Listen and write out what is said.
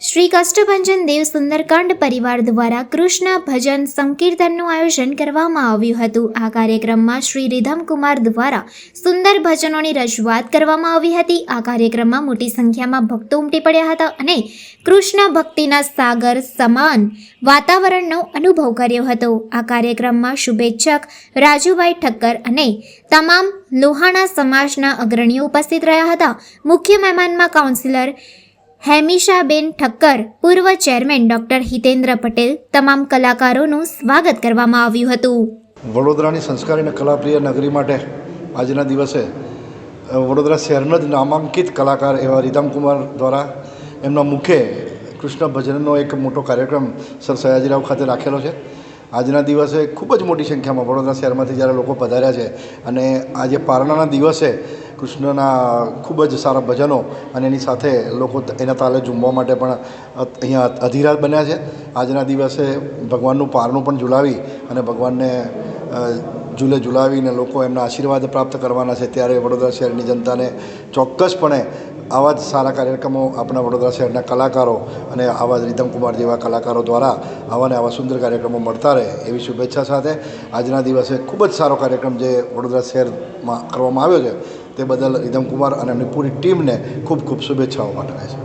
શ્રી કષ્ટભંજન દેવ સુંદરકાંડ પરિવાર દ્વારા કૃષ્ણ ભજન સંકીર્તનનું આયોજન કરવામાં આવ્યું હતું। આ કાર્યક્રમમાં શ્રી રિધમકુમાર દ્વારા સુંદર ભજનોની રજૂઆત કરવામાં આવી હતી। આ કાર્યક્રમમાં મોટી સંખ્યામાં ભક્તો ઉમટી પડ્યા હતા અને કૃષ્ણ ભક્તિના સાગર સમાન વાતાવરણનો અનુભવ કર્યો હતો। આ કાર્યક્રમમાં શુભેચ્છક રાજુભાઈ ઠક્કર અને તમામ લોહાણા સમાજના અગ્રણીઓ ઉપસ્થિત રહ્યા હતા। મુખ્ય મહેમાનમાં કાઉન્સિલર હેમિશાબેન ઠક્કર, પૂર્વ ચેરમેન ડૉક્ટર હિતેન્દ્ર પટેલ, તમામ કલાકારોનું સ્વાગત કરવામાં આવ્યું હતું। વડોદરાની સંસ્કારી અને કલાપ્રિય નગરી માટે આજના દિવસે વડોદરા શહેરના જ નામાંકિત કલાકાર એવા રિધમકુમાર દ્વારા એમના મુખે કૃષ્ણ ભજનનો એક મોટો કાર્યક્રમ સર સયાજીરાવ ખાતે રાખેલો છે। આજના દિવસે ખૂબ જ મોટી સંખ્યામાં વડોદરા શહેરમાંથી જ્યારે લોકો પધાર્યા છે અને આજે પારણાના દિવસે કૃષ્ણના ખૂબ જ સારા ભજનો અને એની સાથે લોકો એના તાલે ઝૂમવા માટે પણ અહીંયા અધીરા બન્યા છે। આજના દિવસે ભગવાનનું પારણું પણ ઝુલાવી અને ભગવાનને ઝુલાવીને લોકો એમના આશીર્વાદ પ્રાપ્ત કરવાના છે। ત્યારે વડોદરા શહેરની જનતાને ચોક્કસપણે આવા જ સારા કાર્યક્રમો આપણા વડોદરા શહેરના કલાકારો અને આવા જ રિધમકુમાર જેવા કલાકારો દ્વારા આવા ને આવા સુંદર કાર્યક્રમો મળતા રહે એવી શુભેચ્છા સાથે આજના દિવસે ખૂબ જ સારો કાર્યક્રમ જે વડોદરા શહેરમાં કરવામાં આવ્યો છે તે બદલ રિધમકુમાર અને એમની પૂરી ટીમને ખૂબ ખૂબ શુભેચ્છાઓ પાઠવે છે।